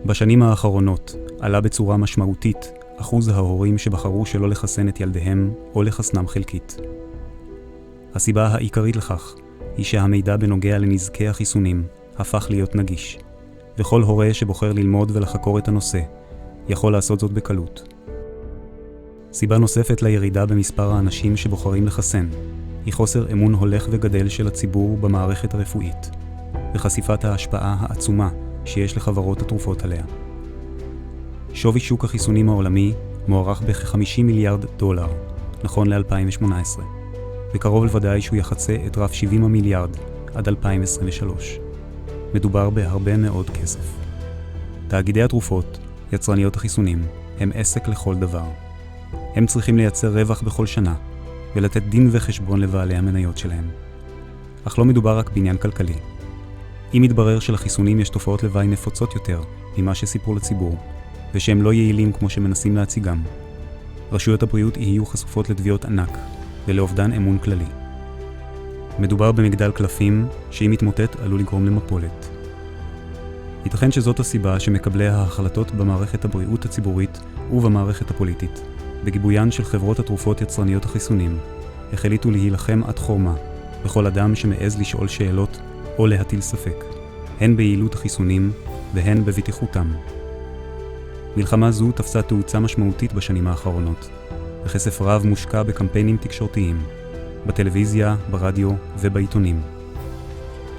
בשנים האחרונות עלה בצורה משמעותית אחוז ההורים שבחרו שלא לחסן את ילדיהם או לחסנם חלקית. הסיבה העיקרית לכך היא שהמידע בנוגע לנזקי החיסונים הפך להיות נגיש, וכל הורה שבוחר ללמוד ולחקור את הנושא יכול לעשות זאת בקלות. סיבה נוספת לירידה במספר האנשים שבוחרים לחסן היא חוסר אמון הולך וגדל של הציבור במערכת הרפואית, וחשיפת ההשפעה העצומה שיש לחברות התרופות עליה. שווי שוק החיסונים העולמי מוערך בכ-50 מיליארד דולר, נכון ל-2018, וקרוב לוודאי שהוא יחצה את רף 70 המיליארד עד 2023. מדובר בהרבה מאוד כסף. תאגידי התרופות, יצרניות החיסונים, הם עסק לכל דבר. הם צריכים לייצר רווח בכל שנה, ולתת דין וחשבון לבעלי המניות שלהם. אך לא מדובר רק בעניין כלכלי. אם מתברר שלחיסונים יש תופעות לוואי נפוצות יותר ממה שסיפרו לציבור, ושהם לא יעילים כמו שמנסים להציגם, רשויות הבריאות יהיו חשופות לתביעות ענק ולאובדן אמון כללי. מדובר במגדל קלפים שאם מתמוטט עלול לגרום למפולת. ייתכן שזאת הסיבה שמקבלי ההחלטות במערכת הבריאות הציבורית ובמערכת הפוליטית, בגיבוין של חברות התרופות יצרניות החיסונים, החליטו להילחם עד חורמה בכל אדם שמעז לשאול שאלות או להטיל ספק, הן ביעילות החיסונים והן בבטיחותם. מלחמה זו תפסה תאוצה משמעותית בשנים האחרונות, וכסף רב מושקע בקמפיינים תקשורתיים, בטלוויזיה, ברדיו ובעיתונים.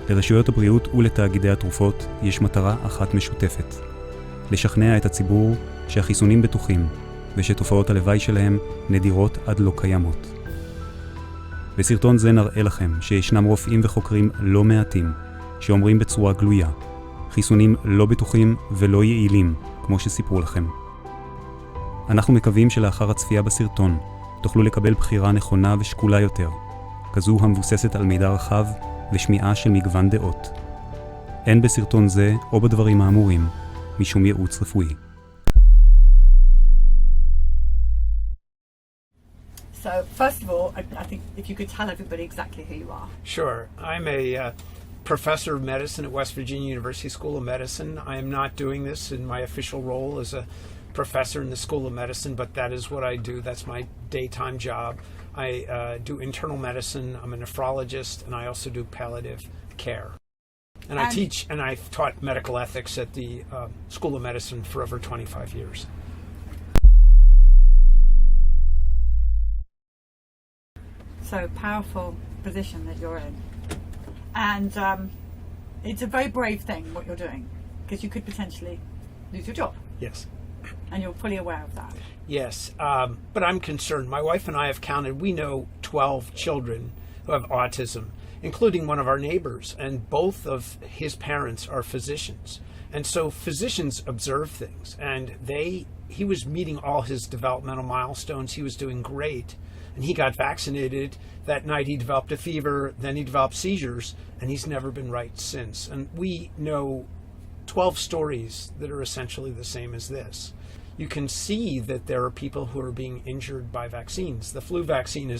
לרשויות הבריאות ולתאגידי התרופות יש מטרה אחת משותפת, לשכנע את הציבור שהחיסונים בטוחים ושתופעות הלוואי שלהם נדירות עד לא קיימות. בסרטון זה נראה לכם שישנם רופאים וחוקרים לא מעטים שאומרים בצורה גלויה, חיסונים לא בטוחים ולא יעילים, כמו שסיפרו לכם. אנחנו מקווים שלאחר הצפייה בסרטון תוכלו לקבל בחירה נכונה ושקולה יותר, כזו המבוססת על מידע רחב ושמיעה של מגוון דעות. אין בסרטון זה או בדברים האמורים משום ייעוץ רפואי. So, first of all, I think if you could tell everybody exactly who you are. Sure. I'm a professor of medicine at West Virginia University School of Medicine. I am not doing this in my official role as a professor in the School of Medicine, but that is what I do. That's my daytime job. I do internal medicine. I'm a nephrologist, and I also do palliative care. And I teach, and I've taught medical ethics at the School of Medicine for over 25 years. So powerful position that you're in, and it's a very brave thing what you're doing, because you could potentially lose your job. Yes. And you're fully aware of that. Yes, but I'm concerned. My wife and I have counted, we know 12 children who have autism, including one of our neighbors, and both of his parents are physicians. And so physicians observe things, and he was meeting all his developmental milestones. He was doing great. And he got vaccinated. That night he developed a fever, then he developed seizures, and he's never been right since. And we know 12 stories that are essentially the same as this. You can see that there are people who are being injured by vaccines. The flu vaccine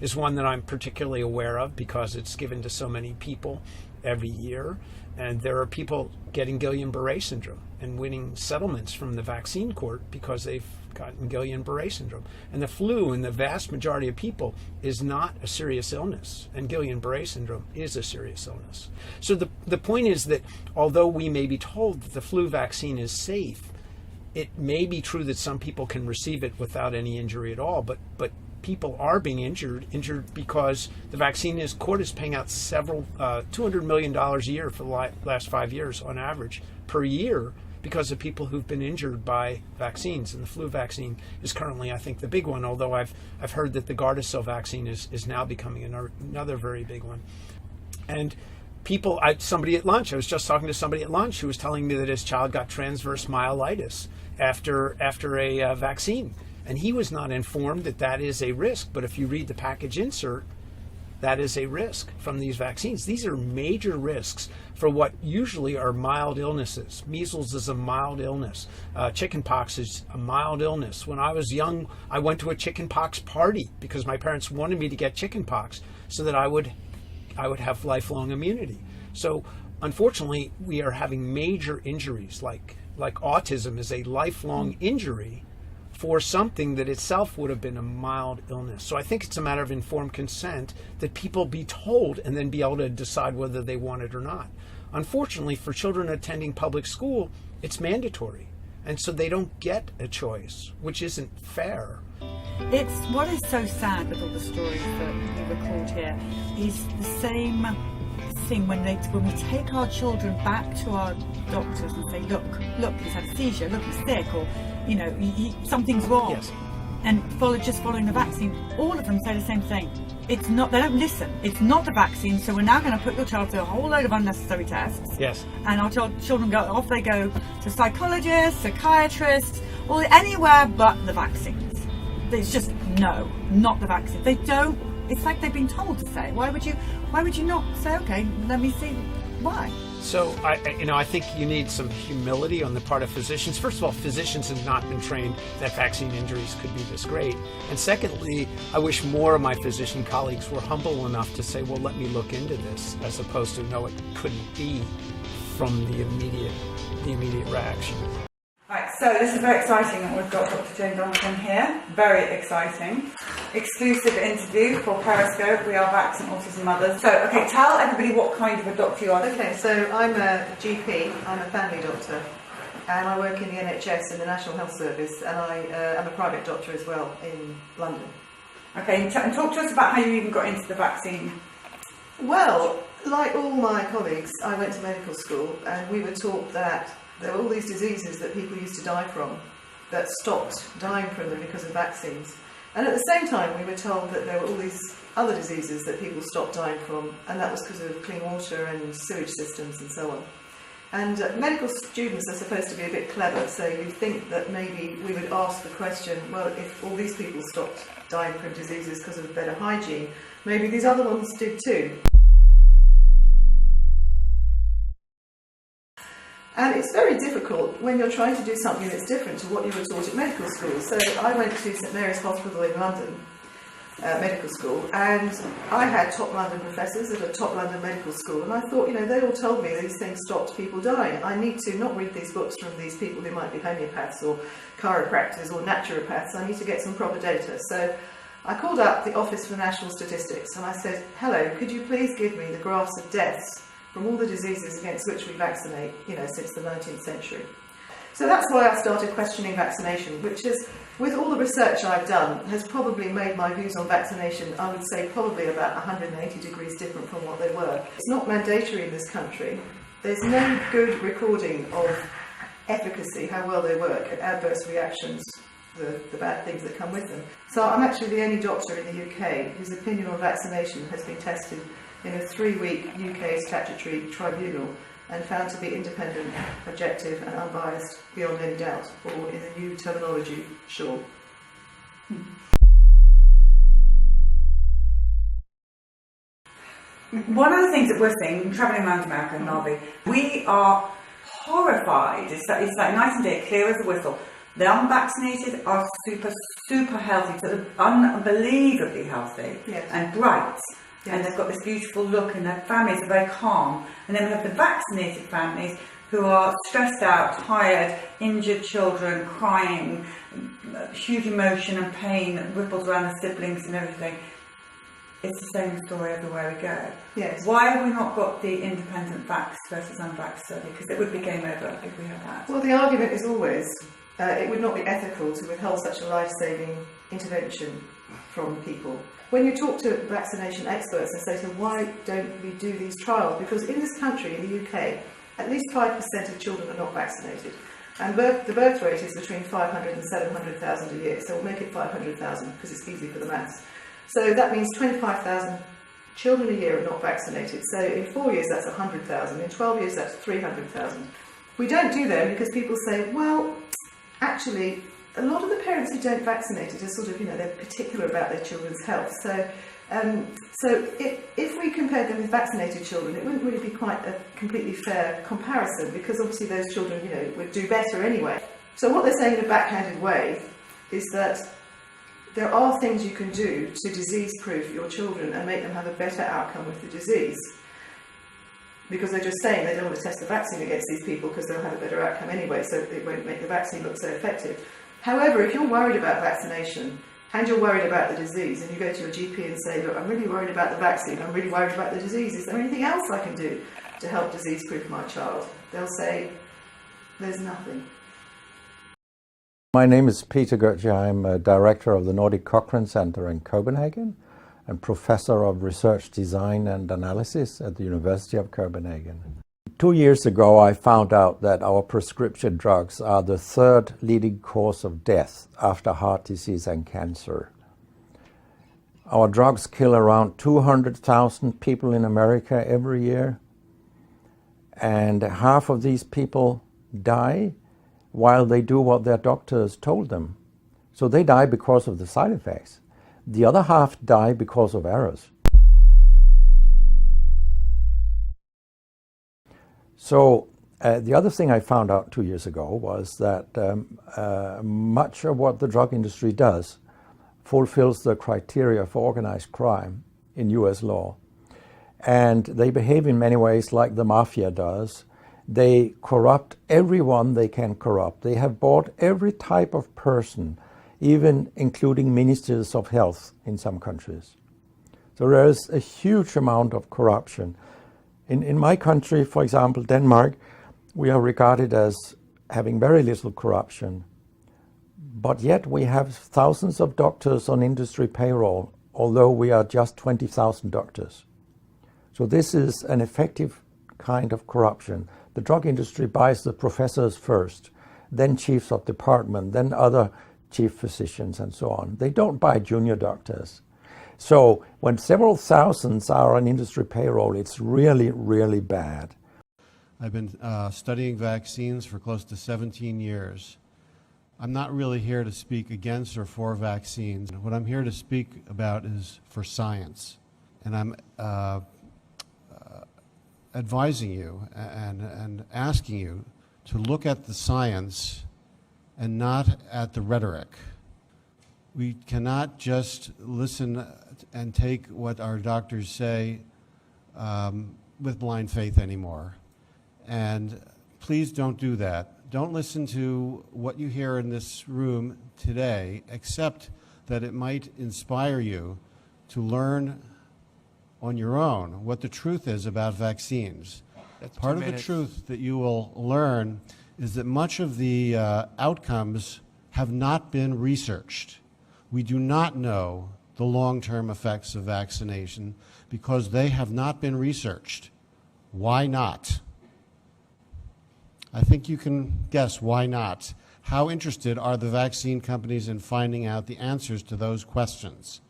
is one that I'm particularly aware of because it's given to so many people every year. And there are people getting Guillain-Barré syndrome and winning settlements from the vaccine court because they've gotten Guillain-Barré syndrome. And the flu in the vast majority of people is not a serious illness, and Guillain-Barré syndrome is a serious illness. So the point is that although we may be told that the flu vaccine is safe, it may be true that some people can receive it without any injury at all, but people are being injured because the vaccine court is paying out several $200 million a year for the last 5 years on average per year because of people who've been injured by vaccines. And the flu vaccine is currently, I think, the big one, although I've heard that the Gardasil vaccine is now becoming another very big one. And people, somebody at lunch, I was just talking to somebody at lunch who was telling me that his child got transverse myelitis after a vaccine. And he was not informed that that is a risk. But if you read the package insert, that is a risk from these vaccines. These are major risks for what usually are mild illnesses. Measles is a mild illness. Chickenpox is a mild illness. When I was young, I went to a chickenpox party because my parents wanted me to get chickenpox so that I would have lifelong immunity. So unfortunately, we are having major injuries like autism is a lifelong injury for something that itself would have been a mild illness. So I think it's a matter of informed consent that people be told and then be able to decide whether they want it or not. Unfortunately, for children attending public school, it's mandatory. And so they don't get a choice, which isn't fair. It's what is so sad with all the stories that we record here is the same thing when we take our children back to our doctors and say, look, he's had a seizure, look, he's sick, or something's wrong. Yes. And just following the vaccine, all of them say the same thing. It's not, they don't listen. It's not the vaccine, so we're now going to put your child through a whole load of unnecessary tests. Yes. And our children off they go to psychologists, psychiatrists, or anywhere but the vaccines. It's just no, not the vaccine. They don't. It's like they've been told to say. Why would you not say, okay, let me see why? So I think you need some humility on the part of physicians. First of all, physicians have not been trained that vaccine injuries could be this great. And secondly, I wish more of my physician colleagues were humble enough to say, well, let me look into this, as opposed to, no, it couldn't be, from the immediate reaction. Right, so this is very exciting that we've got Dr. Jane Donovan here. Very exciting. Exclusive interview for Periscope. We are vaccine autism mothers. So, okay, tell everybody what kind of a doctor you are. Okay, so I'm a GP, I'm a family doctor, and I work in the NHS in the National Health Service, and I am a private doctor as well in London. Okay, and talk to us about how you even got into the vaccine. Well, like all my colleagues, I went to medical school, and we were taught that there were all these diseases that people used to die from, that stopped dying from them because of vaccines. And at the same time, we were told that there were all these other diseases that people stopped dying from, and that was because of clean water and sewage systems and so on. And medical students are supposed to be a bit clever, so you think that maybe we would ask the question, well, if all these people stopped dying from diseases because of better hygiene, maybe these other ones did too. And it's very difficult when you're trying to do something that's different to what you were taught at medical school. So I went to St Mary's Hospital in London, medical school, and I had top London professors at a top London medical school, and I thought, they all told me these things stopped people dying. I need to not read these books from these people who might be homeopaths or chiropractors or naturopaths. I need to get some proper data. So I called up the Office for National Statistics and I said, hello, could you please give me the graphs of deaths from all the diseases against which we vaccinate, since the 19th century. So that's why I started questioning vaccination, which is, with all the research I've done, has probably made my views on vaccination, I would say, probably about 180 degrees different from what they were. It's not mandatory in this country. There's no good recording of efficacy, how well they work, and adverse reactions, the bad things that come with them. So I'm actually the only doctor in the UK whose opinion on vaccination has been tested in a 3-week UK statutory tribunal and found to be independent, objective and unbiased beyond any doubt, or in the new terminology, sure. One of the things that we're seeing, travelling around America and Narvi, we are horrified. It's like night and day, clear as a whistle. The unvaccinated are super healthy, sort of unbelievably healthy, yes, and bright. Yes. And they've got this beautiful look, and their families are very calm. And then we have the vaccinated families who are stressed out, tired, injured children, crying, huge emotion and pain that ripples around the siblings and everything. It's the same story everywhere we go. Yes. Why have we not got the independent vax versus unvax study? Because it would be game over if we had that. Well, the argument is always it would not be ethical to withhold such a life-saving intervention from people. When you talk to vaccination experts and say to them, why don't we do these trials? Because in this country, in the UK, at least 5% of children are not vaccinated. And the birth rate is between 500 and 700,000 a year, so we'll make it 500,000 because it's easy for the maths. So that means 25,000 children a year are not vaccinated. So in 4 years, that's 100,000. In 12 years, that's 300,000. We don't do them because people say, well, actually, a lot of the parents who don't vaccinate are sort of, they're particular about their children's health. So if we compared them with vaccinated children, it wouldn't really be quite a completely fair comparison, because obviously those children, would do better anyway. So what they're saying in a backhanded way is that there are things you can do to disease-proof your children and make them have a better outcome with the disease. because they're just saying they don't want to test the vaccine against these people because they'll have a better outcome anyway, so it won't make the vaccine look so effective. However, if you're worried about vaccination and you're worried about the disease, and you go to your GP and say, look, I'm really worried about the vaccine, I'm really worried about the disease, is there anything else I can do to help disease-proof my child? They'll say, there's nothing. My name is Peter Goetje. I'm a director of the Nordic Cochrane Center in Copenhagen and professor of research design and analysis at the University of Copenhagen. 2 years ago, I found out that our prescription drugs are the third leading cause of death after heart disease and cancer. Our drugs kill around 200,000 people in America every year, and half of these people die while they do what their doctors told them. So they die because of the side effects. The other half die because of errors. So the other thing I found out 2 years ago was that much of what the drug industry does fulfills the criteria for organized crime in US law. And they behave in many ways like the mafia does. They corrupt everyone they can corrupt. They have bought every type of person, even including ministers of health in some countries. So there is a huge amount of corruption. In my country, for example, Denmark, we are regarded as having very little corruption. But yet we have thousands of doctors on industry payroll, although we are just 20,000 doctors. So this is an effective kind of corruption. The drug industry buys the professors first, then chiefs of department, then other chief physicians and so on. They don't buy junior doctors. So when several thousands are on industry payroll, it's really, really bad. I've been studying vaccines for close to 17 years. I'm not really here to speak against or for vaccines. What I'm here to speak about is for science. And I'm advising you and asking you to look at the science and not at the rhetoric. We cannot just listen and take what our doctors say with blind faith anymore. And please don't do that. Don't listen to what you hear in this room today, except that it might inspire you to learn on your own what the truth is about vaccines. Part of the truth that you will learn is that much of the outcomes have not been researched. We do not know the long-term effects of vaccination because they have not been researched. Why not? I think you can guess why not. How interested are the vaccine companies in finding out the answers to those questions?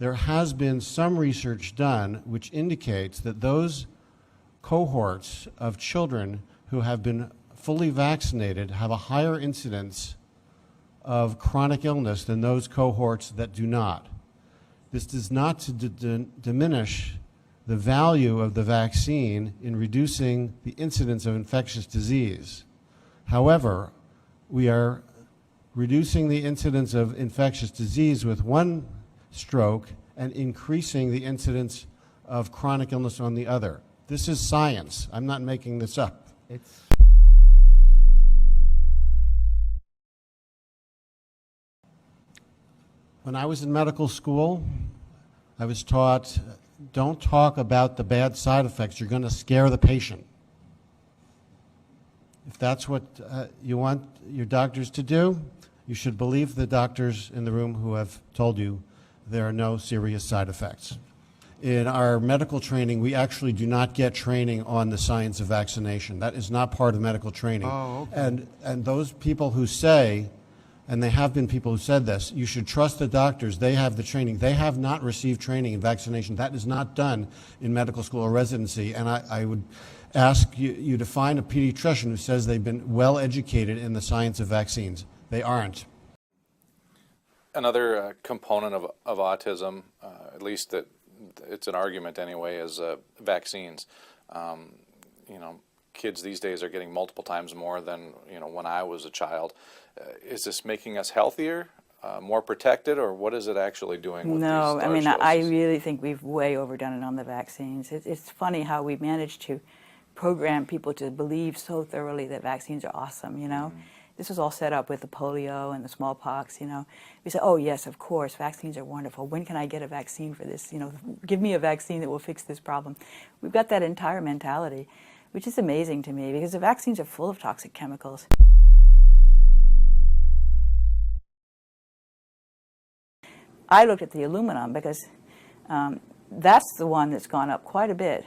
There has been some research done which indicates that those cohorts of children who have been fully vaccinated have a higher incidence of chronic illness than those cohorts that do not. This does not diminish the value of the vaccine in reducing the incidence of infectious disease. However, we are reducing the incidence of infectious disease with one stroke and increasing the incidence of chronic illness on the other. This is science. I'm not making this up. When I was in medical school, I was taught, don't talk about the bad side effects. You're going to scare the patient. If that's what you want your doctors to do, you should believe the doctors in the room who have told you there are no serious side effects. In our medical training, we actually do not get training on the science of vaccination. That is not part of medical training. Oh, okay. And those people who say, and there have been people who said this, you should trust the doctors, they have the training. They have not received training in vaccination. That is not done in medical school or residency. And I would ask you to find a pediatrician who says they've been well educated in the science of vaccines. They aren't. Another component of autism, at least that it's an argument anyway, is vaccines. Kids these days are getting multiple times more than when I was a child. Is this making us healthier? more protected, or what is it actually doing with these No, large I mean, doses? I really think we've way overdone it on the vaccines. It's funny how we managed to program people to believe so thoroughly that vaccines are awesome, you know? This was all set up with the polio and the smallpox, you know? We said, oh yes, of course, vaccines are wonderful. When can I get a vaccine for this? You know, give me a vaccine that will fix this problem. We've got that entire mentality, which is amazing to me because the vaccines are full of toxic chemicals. I looked at the aluminum because that's the one that's gone up quite a bit.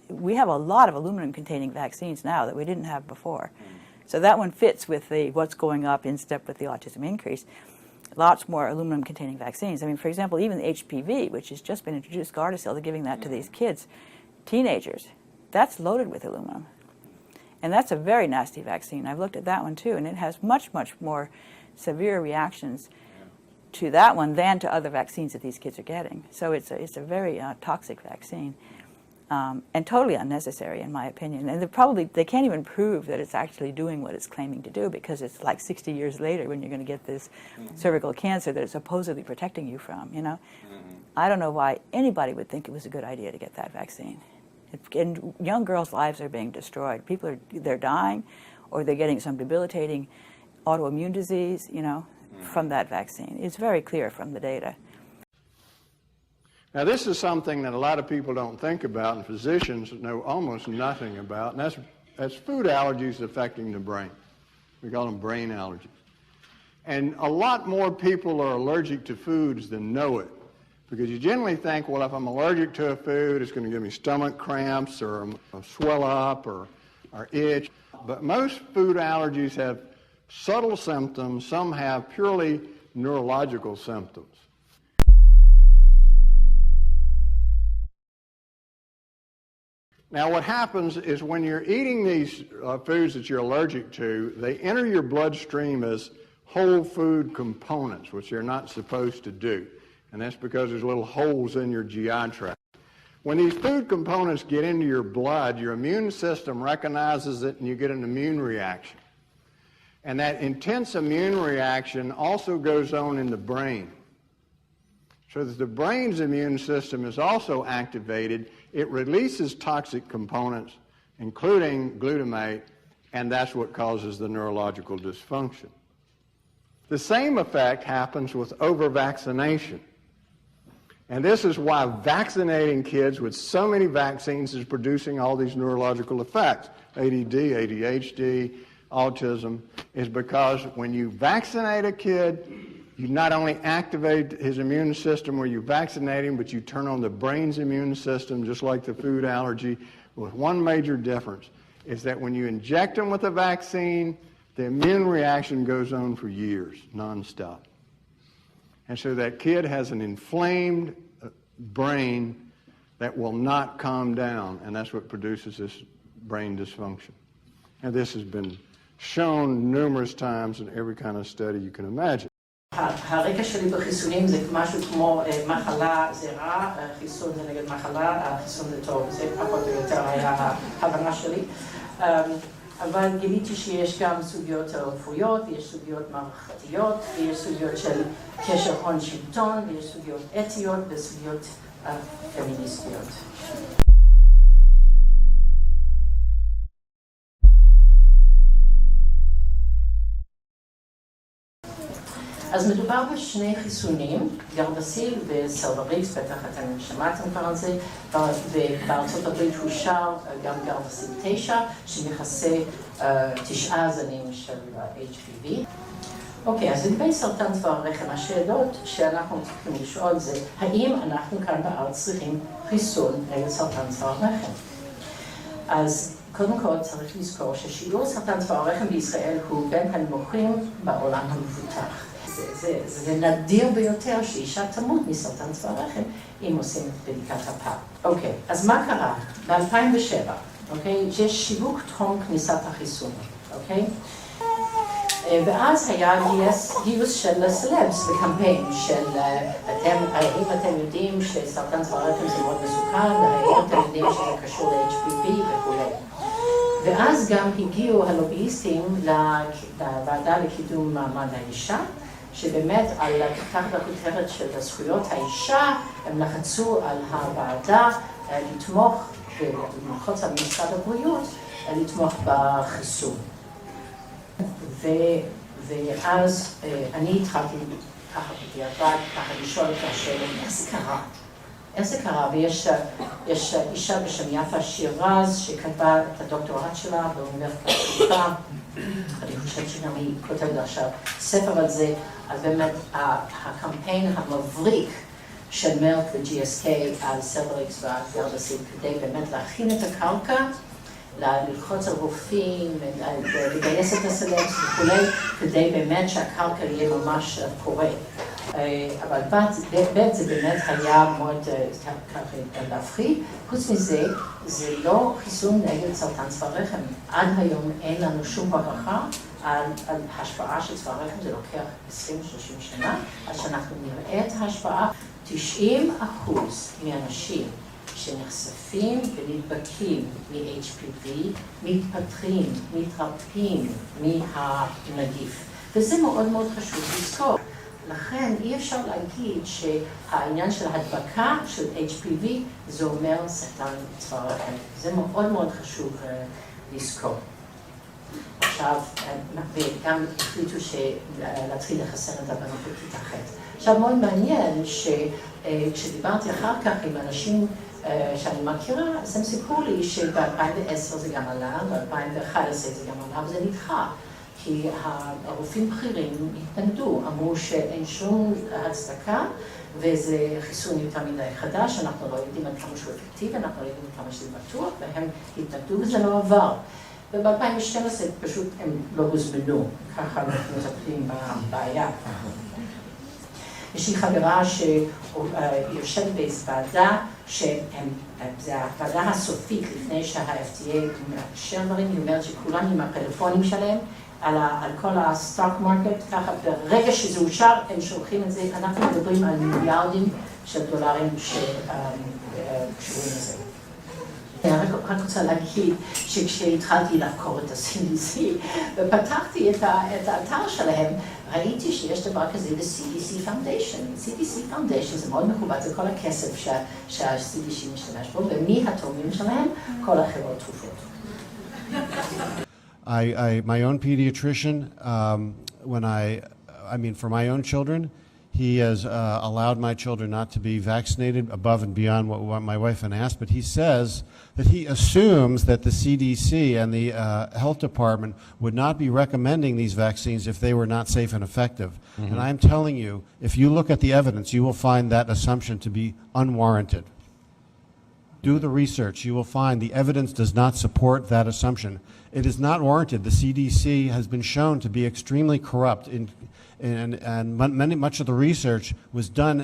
We have a lot of aluminum-containing vaccines now that we didn't have before. So that one fits with the what's going up in step with the autism increase. Lots more aluminum-containing vaccines. I mean, for example, even HPV, which has just been introduced, Gardasil, they're giving that to these kids, teenagers. That's loaded with aluminum. And that's a very nasty vaccine. I've looked at that one too, and it has much, much more severe reactions to that one than to other vaccines that these kids are getting. So it's a very toxic vaccine. And totally unnecessary, in my opinion. And they can't even prove that it's actually doing what it's claiming to do because it's like 60 years later when you're going to get this cervical cancer that it's supposedly protecting you from, you know? I don't know why anybody would think it was a good idea to get that vaccine. And young girls' lives are being destroyed. They're dying, or they're getting some debilitating autoimmune disease, you know, from that vaccine. It's very clear from the data. Now, this is something that a lot of people don't think about, and physicians know almost nothing about, and that's food allergies affecting the brain. We call them brain allergies. And a lot more people are allergic to foods than know it, because you generally think, well, if I'm allergic to a food, it's going to give me stomach cramps or I'll swell up or itch. But most food allergies have subtle symptoms. Some have purely neurological symptoms. Now, what happens is when you're eating these foods that you're allergic to, they enter your bloodstream as whole food components, which they're not supposed to do. And that's because there's little holes in your GI tract. When these food components get into your blood, your immune system recognizes it and you get an immune reaction. And that intense immune reaction also goes on in the brain. So that the brain's immune system is also activated. It releases toxic components, including glutamate, and that's what causes the neurological dysfunction. The same effect happens with over-vaccination. And this is why vaccinating kids with so many vaccines is producing all these neurological effects. ADD, ADHD, autism, is because when you vaccinate a kid, you not only activate his immune system where you vaccinate him, but you turn on the brain's immune system, just like the food allergy, with one major difference, is that when you inject him with a vaccine, the immune reaction goes on for years, nonstop. And so that kid has an inflamed brain that will not calm down, and that's what produces this brain dysfunction. And this has been shown numerous times in every kind of study you can imagine. הרקע שלי בחיסונים זה משהו כמו מחלה זה רע, חיסון זה נגד מחלה, החיסון זה טוב, זה פחות או יותר היה ההבנה שלי. אבל גיליתי שיש גם סוגיות רפואיות, יש סוגיות מערכתיות, יש סוגיות של קשר הון שלטון, יש סוגיות אתיות וסוגיות פמיניסטיות. אז מדובר בשני חיסונים, גרדסיל וסלבריקס, בטח אתם שמעתם כבר על זה, ובארצות הברית אושר גם גרדסיל 9, שמכסה 9 זנים של HPV. אוקיי, אז לגבי סרטן צוואר הרחם, השאלות שאנחנו צריכים לשאול זה, האם אנחנו כאן בארץ צריכים חיסון נגד סרטן צוואר הרחם? אז קודם כל צריך לזכור ששיעור סרטן צוואר הרחם בישראל הוא בין הנמוכים בעולם המפותח. זה נדיר ביותר שאישה תמות מסרטן צוואר הרחם אם עושים את בדיקת הפער. אוקיי, אז מה קרה? ב-2007, אוקיי, יש שיווק תחום כניסת החיסון, אוקיי? ואז היה גיוס של סלבס לקמפיין של האם אתם יודעים שסרטן צוואר הרחם זה מאוד מסוכן, האם אתם יודעים שזה קשור ל-HPV וכו'. ואז גם הגיעו הלוביסטים לוועדה לקידום מעמד האישה, שבאמת, תחת הכותרת של זכויות האישה, הם לחצו על הוועדה לתמוך, וללחוץ על משרד הבריאות, לתמוך בחיסון. ואז אני התחלתי ככה בדיעבד, ככה לשאול את השאלה, איך זה קרה? איך זה קרה? ויש אישה בשם יפה שירז שכתבה את הדוקטורט שלה באוניברסיטת חיפה. אני חושבת שגם היא כותבת עכשיו ספר על זה, אז באמת הקמפיין המבריק של מרק ו-GSK על סלריקס והגרדסיל כדי באמת להכין את הקרקע, ללחוץ על רופאים, לגייס את הסלקס וכולי, כדי באמת שהקרקע יהיה ממש פורה. אבל ב' זה באמת היה מאוד להפחיד. חוץ מזה, זה לא חיסון נגד סרטן צוואר רחם. עד היום אין לנו שום הוכחה על השפעה של צוואר רחם, זה לוקח 20-30 שנה, עד שאנחנו נראה את ההשפעה. 90% מאנשים שנחשפים ונדבקים מ-HPV, מתפתחים, מתרפאים מהנגיף. וזה מאוד מאוד חשוב לזכור. לכן אי אפשר להגיד שהעניין של ההדבקה של HPV זה אומר סרטן צוואר רחם. זה מאוד מאוד חשוב לזכור. עכשיו, וגם החליטו להתחיל לחסן את הבנות בכיתה ח'. עכשיו, מאוד מעניין שכשדיברתי אחר כך עם אנשים שאני מכירה, אז הם סיפרו לי שב-2010 זה גם עלה, ב-2011 זה גם עלה, וזה נדחה. כי הרופאים בכירים התנגדו, אמרו שאין שום הצדקה, וזה חיסון יותר מדי חדש, אנחנו לא יודעים עד כמה שהוא אפקטיבי, אנחנו לא יודעים עד כמה שזה בטוח, והם התנגדו וזה לא עבר. וב-2012 פשוט הם לא הוזמנו, ככה אנחנו מטפלים בבעיה. יש לי חברה שיושבת באיזו ועדה, זה הוועדה הסופית לפני שה-FDA מאשר דברים, היא אומרת שכולם עם הפלאפונים שלהם, על כל הסטוק מרקט, ככה ברגע שזה אושר, הם שולחים את זה, אנחנו מדברים על מיליארדים של דולרים שקשורים לזה. אני רק רוצה להגיד שכשהתחלתי לחקור את ה-CDC ופתחתי את האתר שלהם, ראיתי שיש דבר כזה ל-CDC Foundation. CDC Foundation זה מאוד מכובד, זה כל הכסף שה-CDC משתמש בו, ומי התורמים שלהם? כל החברות תרופות. My own pediatrician, for my own children, he has allowed my children not to be vaccinated above and beyond what my wife had asked, but he says that he assumes that the CDC and the health department would not be recommending these vaccines if they were not safe and effective. Mm-hmm. And I'm telling you, if you look at the evidence, you will find that assumption to be unwarranted. Do the research. You will find the evidence does not support that assumption. It is not warranted. The CDC has been shown to be extremely corrupt, and much of the research was done.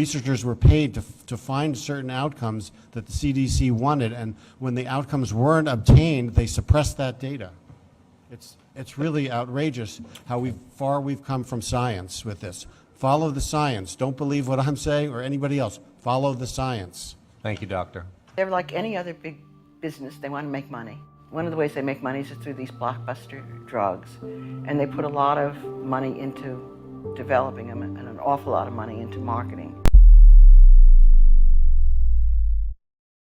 Researchers were paid to find certain outcomes that the CDC wanted, and when the outcomes weren't obtained, they suppressed that data. It's really outrageous how far we've come from science with this. Follow the science. Don't believe what I'm saying or anybody else. Follow the science. Thank you, Doctor. They're like any other big business. They want to make money. One of the ways they make money is through these blockbuster drugs. And they put a lot of money into developing them and an awful lot of money into marketing.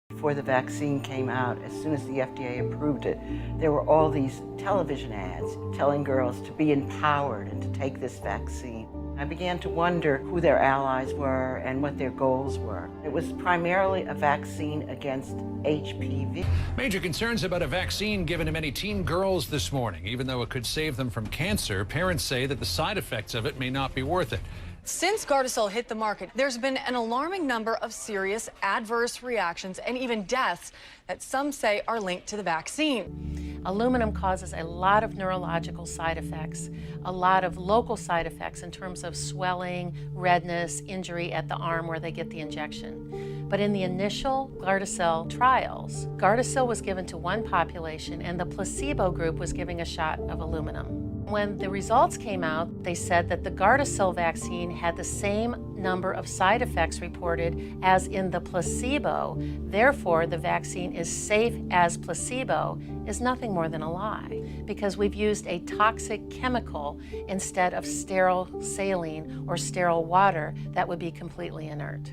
Before the vaccine came out, as soon as the FDA approved it, there were all these television ads telling girls to be empowered and to take this vaccine. I began to wonder who their allies were and what their goals were. It was primarily a vaccine against HPV. Major concerns about a vaccine given to many teen girls this morning. Even though it could save them from cancer, parents say that the side effects of it may not be worth it. Since Gardasil hit the market, there's been an alarming number of serious adverse reactions and even deaths that some say are linked to the vaccine. Aluminum causes a lot of neurological side effects, a lot of local side effects in terms of swelling, redness, injury at the arm where they get the injection. But in the initial Gardasil trials, Gardasil was given to one population and the placebo group was giving a shot of aluminum. When the results came out, they said that the Gardasil vaccine had the same number of side effects reported as in the placebo. Therefore, the vaccine is safe as placebo is nothing more than a lie, because we've used a toxic chemical instead of sterile saline or sterile water that would be completely inert.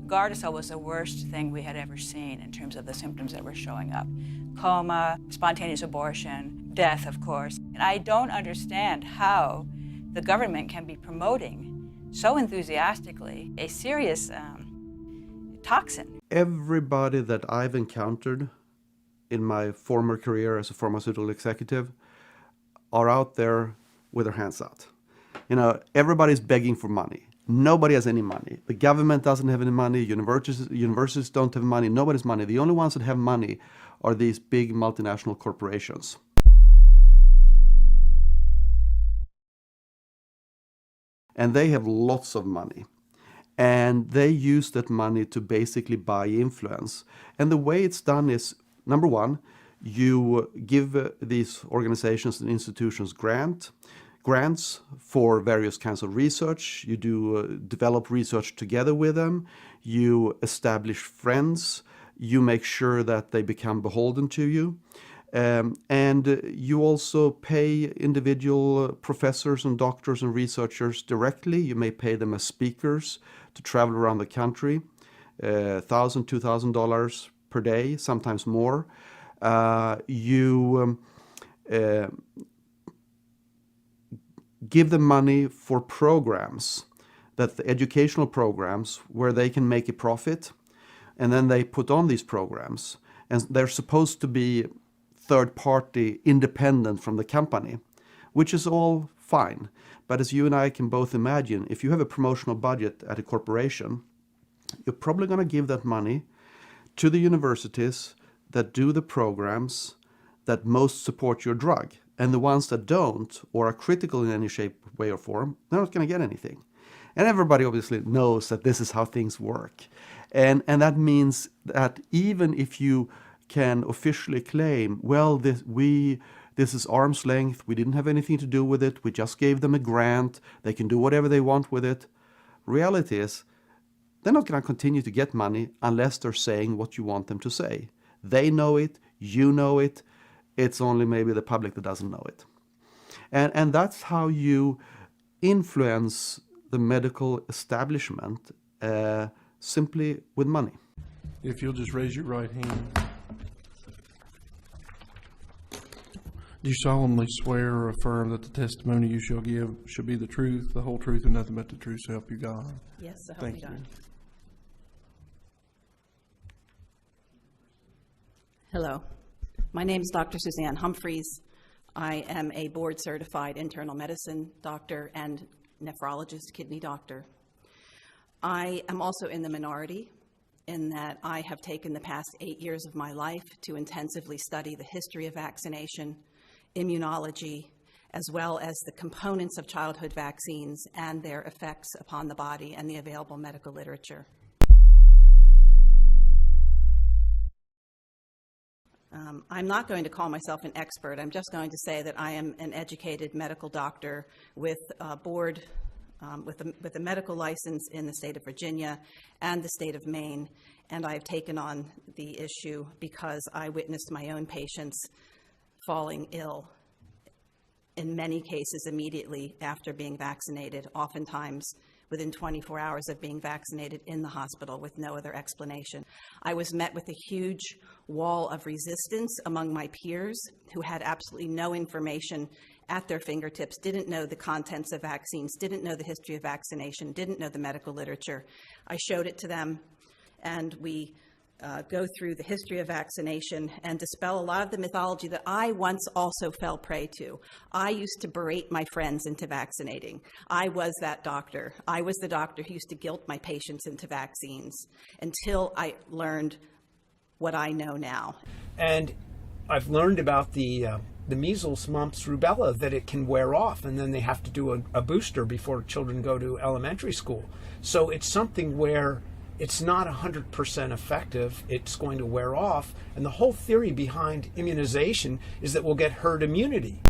Gardasil was the worst thing we had ever seen in terms of the symptoms that were showing up. Coma, spontaneous abortion, death, of course. And I don't understand how the government can be promoting so enthusiastically a serious toxin. Everybody that I've encountered in my former career as a pharmaceutical executive are out there with their hands out. You know, everybody's begging for money. Nobody has any money. The government doesn't have any money. Universities don't have money. Nobody's money. The only ones that have money are these big multinational corporations. And they have lots of money. And they use that money to basically buy influence. And the way it's done is, number one, you give these organizations and institutions grants for various kinds of research. You do develop research together with them. You establish friends. You make sure that they become beholden to you. And you also pay individual professors and doctors and researchers directly. You may pay them as speakers to travel around the country, $1,000, $2,000 per day, sometimes more. You give them money for programs, the educational programs where they can make a profit, and then they put on these programs, and they're supposed to be third party independent from the company, which is all fine. But as you and I can both imagine, if you have a promotional budget at a corporation, you're probably going to give that money to the universities that do the programs that most support your drug. And the ones that don't, or are critical in any shape, way, or form, they're not going to get anything. And everybody obviously knows that this is how things work. And that means that even if you can officially claim, well, this is arm's length, we didn't have anything to do with it, we just gave them a grant, they can do whatever they want with it. Reality is, they're not going to continue to get money unless they're saying what you want them to say. They know it, you know it, it's only maybe the public that doesn't know it. And that's how you influence the medical establishment, simply with money. If you'll just raise your right hand. Do you solemnly swear or affirm that the testimony you shall give shall be the truth, the whole truth, and nothing but the truth, so help you God? Yes, so help me God. Hello. My name is Dr. Suzanne Humphreys. I am a board-certified internal medicine doctor and nephrologist, kidney doctor. I am also in the minority in that I have taken the past 8 years of my life to intensively study the history of vaccination, immunology, as well as the components of childhood vaccines and their effects upon the body and the available medical literature. I'm not going to call myself an expert. I'm just going to say that I am an educated medical doctor with a board, with a medical license in the state of Virginia and the state of Maine, and I've taken on the issue because I witnessed my own patients falling ill, in many cases immediately after being vaccinated, oftentimes within 24 hours of being vaccinated in the hospital with no other explanation. I was met with a huge wall of resistance among my peers who had absolutely no information at their fingertips, didn't know the contents of vaccines, didn't know the history of vaccination, didn't know the medical literature. I showed it to them, and we go through the history of vaccination and dispel a lot of the mythology that I once also fell prey to. I used to berate my friends into vaccinating. I was that doctor. I was the doctor who used to guilt my patients into vaccines until I learned what I know now. And I've learned about the measles, mumps, rubella, that it can wear off, and then they have to do a booster before children go to elementary school. So it's something where it's not 100% effective. It's going to wear off. And the whole theory behind immunization is that we'll get herd immunity.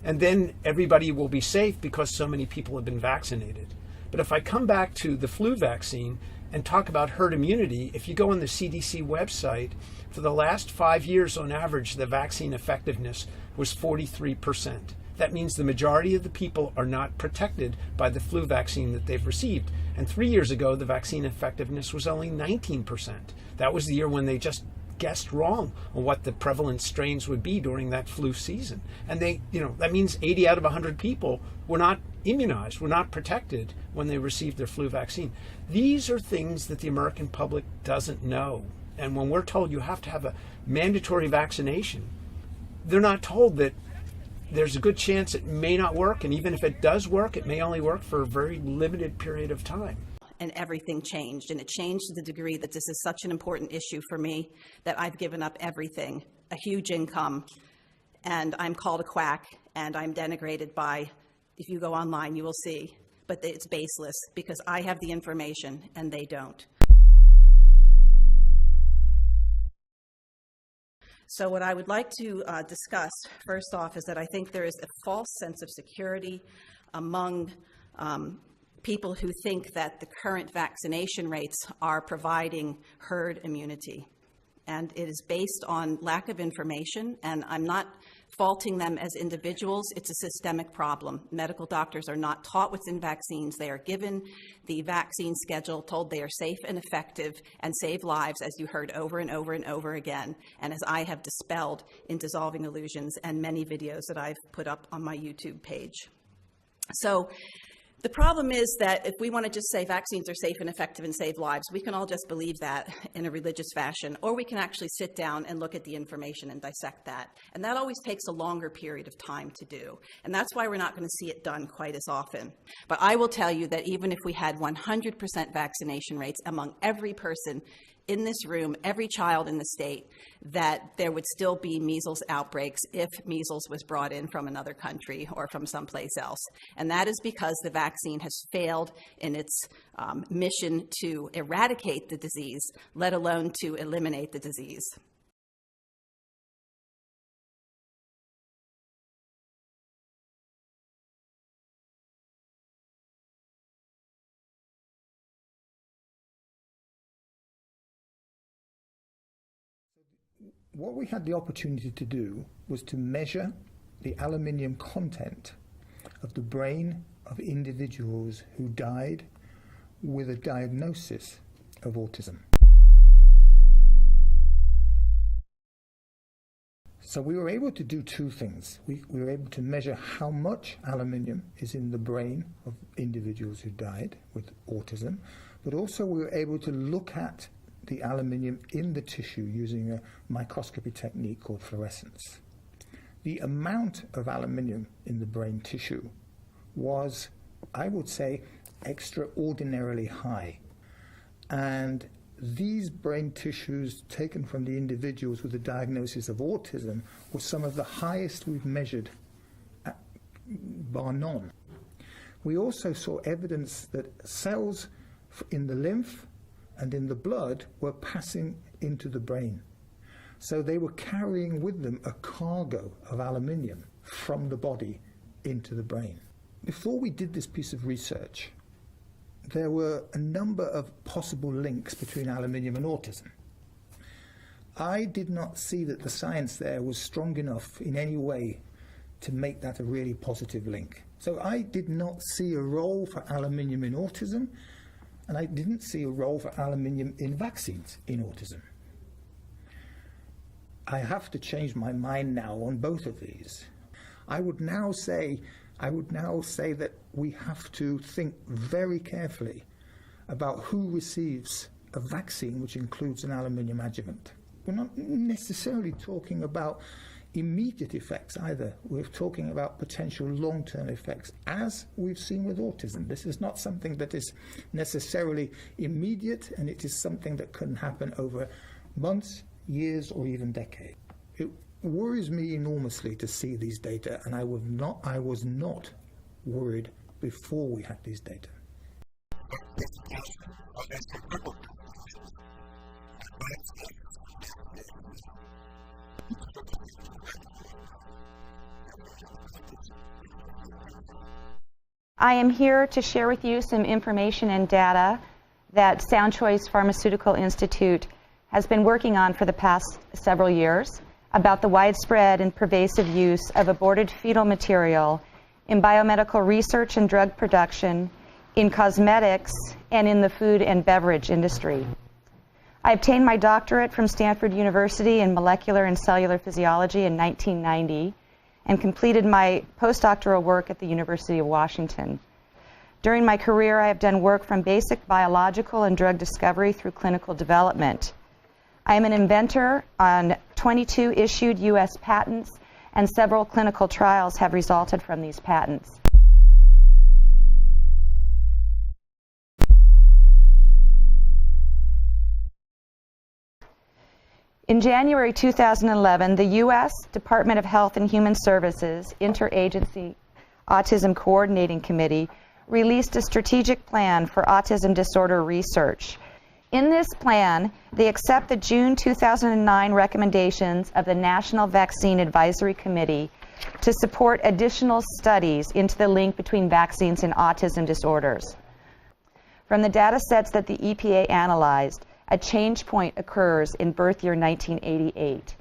And then everybody will be safe because so many people have been vaccinated. But if I come back to the flu vaccine and talk about herd immunity, if you go on the CDC website, for the last 5 years on average, the vaccine effectiveness was 43%. That means the majority of the people are not protected by the flu vaccine that they've received. And 3 years ago, the vaccine effectiveness was only 19%. That was the year when they just guessed wrong on what the prevalent strains would be during that flu season. And that means 80 out of 100 people were not immunized, were not protected when they received their flu vaccine. These are things that the American public doesn't know. And when we're told you have to have a mandatory vaccination, they're not told that there's a good chance it may not work, and even if it does work, it may only work for a very limited period of time. And everything changed, and it changed to the degree that this is such an important issue for me that I've given up everything, a huge income, and I'm called a quack, and I'm denigrated by, if you go online, you will see, but it's baseless because I have the information and they don't. So what I would like to discuss, first off, is that I think there is a false sense of security among people who think that the current vaccination rates are providing herd immunity. And it is based on lack of information, and I'm not faulting them as individuals. It's a systemic problem. Medical doctors are not taught what's in vaccines. They are given the vaccine schedule, told they are safe and effective and save lives, as you heard over and over and over again, and as I have dispelled in Dissolving Illusions and many videos that I've put up on my YouTube page. So the problem is that if we want to just say vaccines are safe and effective and save lives, we can all just believe that in a religious fashion, or we can actually sit down and look at the information and dissect that. And that always takes a longer period of time to do. And that's why we're not going to see it done quite as often. But I will tell you that even if we had 100% vaccination rates among every person in this room, every child in the state, that there would still be measles outbreaks if measles was brought in from another country or from someplace else. And that is because the vaccine has failed in its mission to eradicate the disease, let alone to eliminate the disease. What we had the opportunity to do was to measure the aluminium content of the brain of individuals who died with a diagnosis of autism. So we were able to do two things. We were able to measure how much aluminium is in the brain of individuals who died with autism, but also we were able to look at the aluminium in the tissue using a microscopy technique called fluorescence. The amount of aluminium in the brain tissue was, I would say, extraordinarily high. And these brain tissues taken from the individuals with a diagnosis of autism were some of the highest we've measured, bar none. We also saw evidence that cells in the lymph and in the blood were passing into the brain. So they were carrying with them a cargo of aluminium from the body into the brain. Before we did this piece of research, there were a number of possible links between aluminium and autism. I did not see that the science there was strong enough in any way to make that a really positive link. So I did not see a role for aluminium in autism, and I didn't see a role for aluminium in vaccines in autism. I have to change my mind now on both of these. I would now say that we have to think very carefully about who receives a vaccine which includes an aluminium adjuvant. We're not necessarily talking about immediate effects either. We're talking about potential long-term effects, as we've seen with autism. This is not something that is necessarily immediate, and it is something that can happen over months, years, or even decades. It worries me enormously to see these data, and I was not worried before we had these data. I am here to share with you some information and data that Sound Choice Pharmaceutical Institute has been working on for the past several years about the widespread and pervasive use of aborted fetal material in biomedical research and drug production, in cosmetics, and in the food and beverage industry. I obtained my doctorate from Stanford University in molecular and cellular physiology in 1990 and completed my postdoctoral work at the University of Washington. During my career, I have done work from basic biological and drug discovery through clinical development. I am an inventor on 22 issued U.S. patents, and several clinical trials have resulted from these patents. In January 2011, the U.S. Department of Health and Human Services Interagency Autism Coordinating Committee released a strategic plan for autism disorder research. In this plan, they accept the June 2009 recommendations of the National Vaccine Advisory Committee to support additional studies into the link between vaccines and autism disorders. From the data sets that the EPA analyzed, a change point occurs in birth year 1988.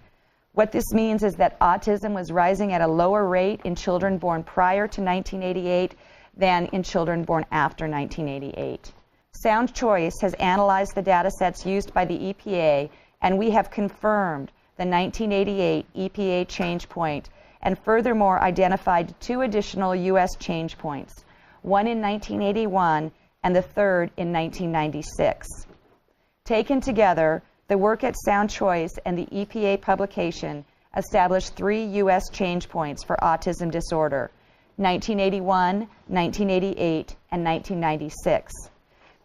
What this means is that autism was rising at a lower rate in children born prior to 1988 than in children born after 1988. Sound Choice has analyzed the data sets used by the EPA, and we have confirmed the 1988 EPA change point and furthermore identified 2 additional U.S. change points, one in 1981 and the third in 1996. Taken together, the work at Sound Choice and the EPA publication established 3 U.S. change points for autism disorder, 1981, 1988, and 1996.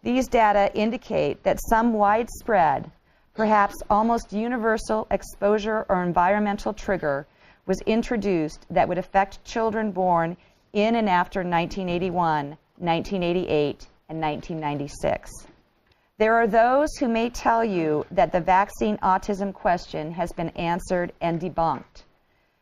These data indicate that some widespread, perhaps almost universal exposure or environmental trigger was introduced that would affect children born in and after 1981, 1988, and 1996. There are those who may tell you that the vaccine autism question has been answered and debunked.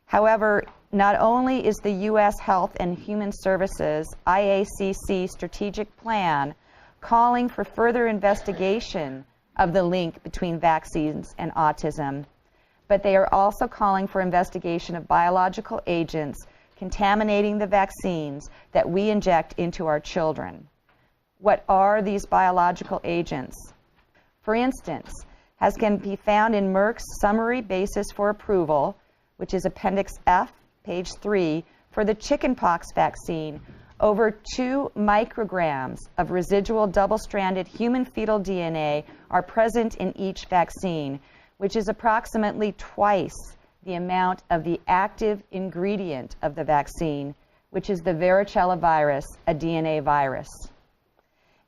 However, not only is the U.S. Health and Human Services IACC strategic plan calling for further investigation of the link between vaccines and autism, but they are also calling for investigation of biological agents contaminating the vaccines that we inject into our children. What are these biological agents? For instance, as can be found in Merck's summary basis for approval, which is Appendix F, page 3, for the chickenpox vaccine, over 2 micrograms of residual double-stranded human fetal DNA are present in each vaccine, which is approximately twice the amount of the active ingredient of the vaccine, which is the varicella virus, a DNA virus.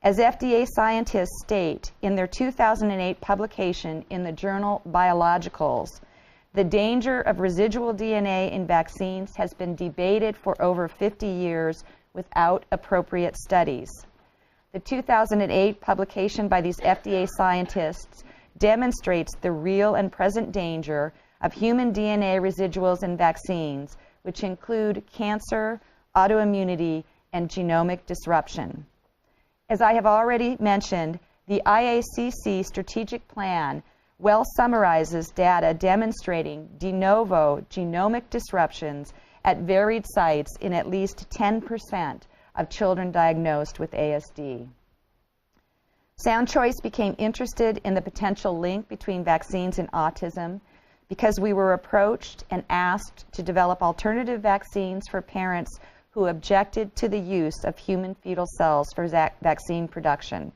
As FDA scientists state in their 2008 publication in the journal Biologicals, the danger of residual DNA in vaccines has been debated for over 50 years without appropriate studies. The 2008 publication by these FDA scientists demonstrates the real and present danger of human DNA residuals in vaccines, which include cancer, autoimmunity, and genomic disruption. As I have already mentioned, the IACC strategic plan well summarizes data demonstrating de novo genomic disruptions at varied sites in at least 10% of children diagnosed with ASD. Sound Choice became interested in the potential link between vaccines and autism because we were approached and asked to develop alternative vaccines for parents who objected to the use of human fetal cells for vaccine production.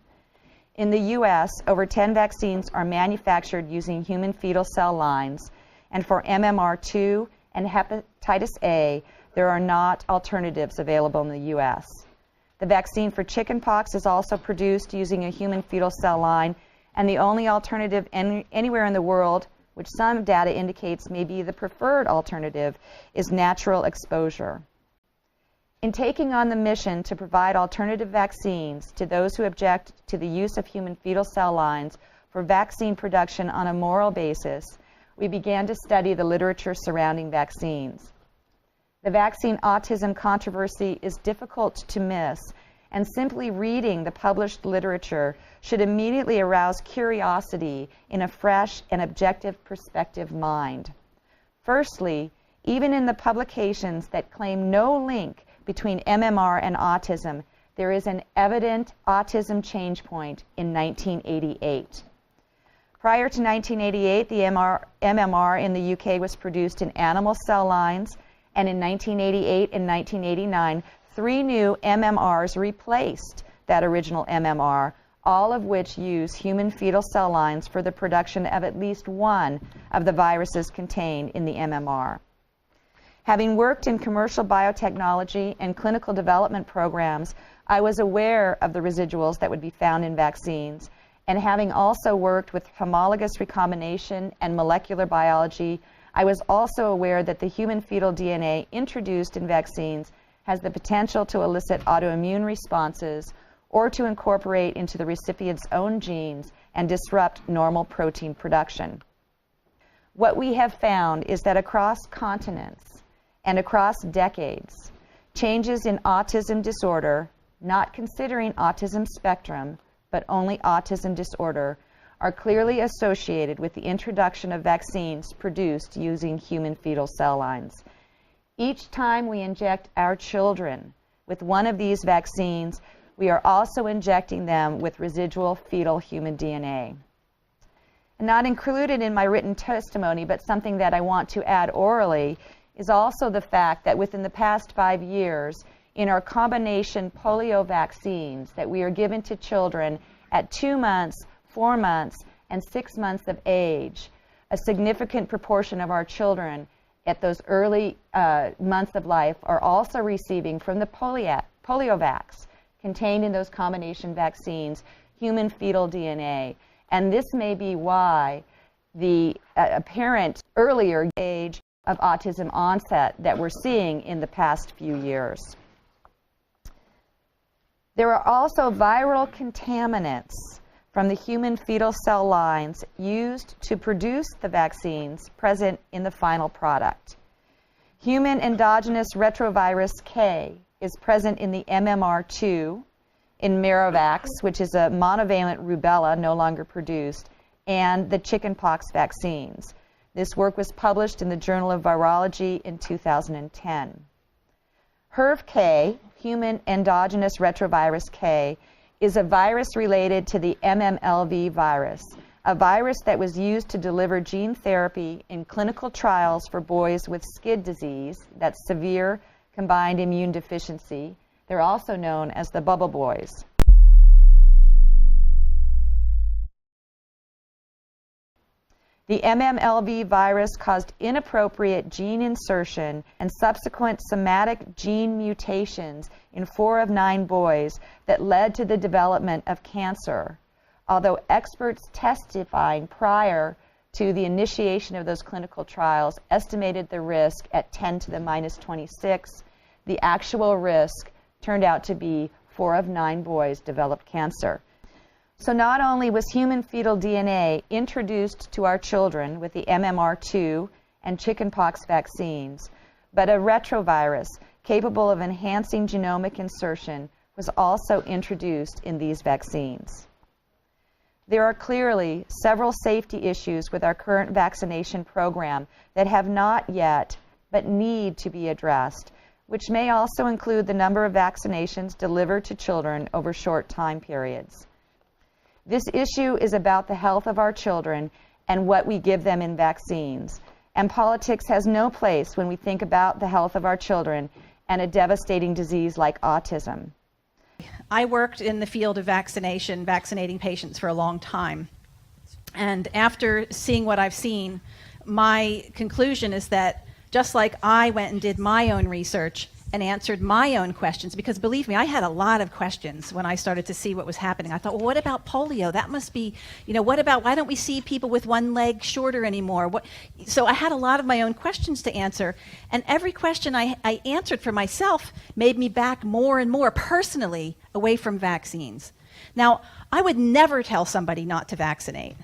In the U.S., over 10 vaccines are manufactured using human fetal cell lines, and for MMR2 and hepatitis A, there are not alternatives available in the U.S. The vaccine for chickenpox is also produced using a human fetal cell line, and the only alternative anywhere in the world, which some data indicates may be the preferred alternative, is natural exposure. In taking on the mission to provide alternative vaccines to those who object to the use of human fetal cell lines for vaccine production on a moral basis, we began to study the literature surrounding vaccines. The vaccine autism controversy is difficult to miss, and simply reading the published literature should immediately arouse curiosity in a fresh and objective perspective mind. Firstly, even in the publications that claim no link between MMR and autism, there is an evident autism change point in 1988. Prior to 1988, the MMR in the UK was produced in animal cell lines, and in 1988 and 1989, 3 new MMRs replaced that original MMR, all of which use human fetal cell lines for the production of at least one of the viruses contained in the MMR. Having worked in commercial biotechnology and clinical development programs, I was aware of the residuals that would be found in vaccines, and having also worked with homologous recombination and molecular biology, I was also aware that the human fetal DNA introduced in vaccines has the potential to elicit autoimmune responses or to incorporate into the recipient's own genes and disrupt normal protein production. What we have found is that across continents and across decades, changes in autism disorder, not considering autism spectrum, but only autism disorder, are clearly associated with the introduction of vaccines produced using human fetal cell lines. Each time we inject our children with one of these vaccines, we are also injecting them with residual fetal human DNA. And not included in my written testimony, but something that I want to add orally, is also the fact that within the past 5 years, in our combination polio vaccines that we are given to children at 2 months, 4 months, and 6 months of age, a significant proportion of our children at those early months of life are also receiving from the poliovacs contained in those combination vaccines human fetal DNA. And this may be why the apparent earlier age of autism onset that we're seeing in the past few years. There are also viral contaminants from the human fetal cell lines used to produce the vaccines present in the final product. Human endogenous retrovirus K is present in the MMR2, in Merovax, which is a monovalent rubella no longer produced, and the chickenpox vaccines. This work was published in the Journal of Virology in 2010. HERV-K, human endogenous retrovirus K, is a virus related to the MMLV virus, a virus that was used to deliver gene therapy in clinical trials for boys with SCID disease, that's severe combined immune deficiency. They're also known as the bubble boys. The MMLV virus caused inappropriate gene insertion and subsequent somatic gene mutations in 4 of 9 boys that led to the development of cancer. Although experts testifying prior to the initiation of those clinical trials estimated the risk at 10 to the minus 26, the actual risk turned out to be 4 of 9 boys developed cancer. So not only was human fetal DNA introduced to our children with the MMR2 and chickenpox vaccines, but a retrovirus capable of enhancing genomic insertion was also introduced in these vaccines. There are clearly several safety issues with our current vaccination program that have not yet, but need to be addressed, which may also include the number of vaccinations delivered to children over short time periods. This issue is about the health of our children and what we give them in vaccines. And politics has no place when we think about the health of our children and a devastating disease like autism. I worked in the field of vaccination, vaccinating patients for a long time. And after seeing what I've seen, my conclusion is that just like I went and did my own research and answered my own questions, because believe me, I had a lot of questions when I started to see what was happening. I thought, well, what about polio? That must be, what about, why don't we see people with one leg shorter anymore? So I had a lot of my own questions to answer, and every question I answered for myself made me back more and more personally away from vaccines. Now, I would never tell somebody not to vaccinate.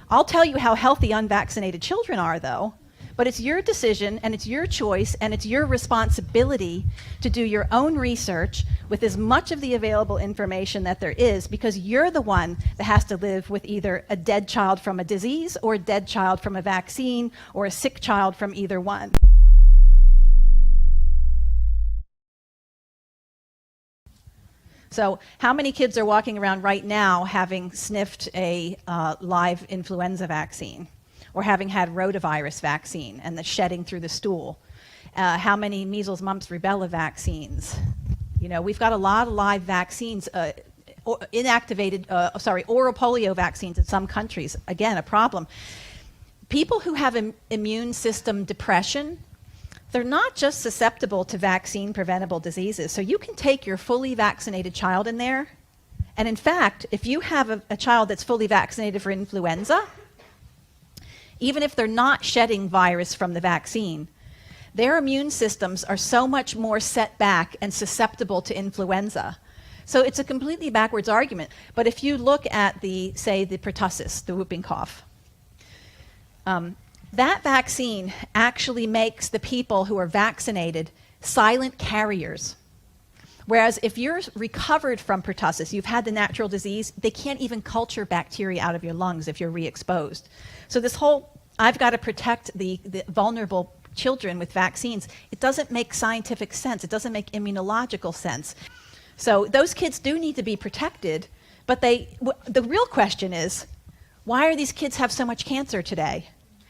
I'll tell you how healthy unvaccinated children are, though. But it's your decision, and it's your choice, and it's your responsibility to do your own research with as much of the available information that there is, because you're the one that has to live with either a dead child from a disease or a dead child from a vaccine or a sick child from either one. So how many kids are walking around right now having sniffed a live influenza vaccine? Or having had rotavirus vaccine and the shedding through the stool? How many measles, mumps, rubella vaccines? We've got a lot of live vaccines, oral polio vaccines in some countries. Again, a problem. People who have immune system depression, they're not just susceptible to vaccine preventable diseases. So you can take your fully vaccinated child in there, and in fact, if you have a child that's fully vaccinated for influenza, even if they're not shedding virus from the vaccine, their immune systems are so much more set back and susceptible to influenza. So it's a completely backwards argument. But if you look at the pertussis, the whooping cough, that vaccine actually makes the people who are vaccinated silent carriers. Whereas if you're recovered from pertussis, you've had the natural disease, they can't even culture bacteria out of your lungs if you're re-exposed. So this whole, I've got to protect the vulnerable children with vaccines, it doesn't make scientific sense. It doesn't make immunological sense. So those kids do need to be protected, but the real question is, why are these kids have so much cancer today?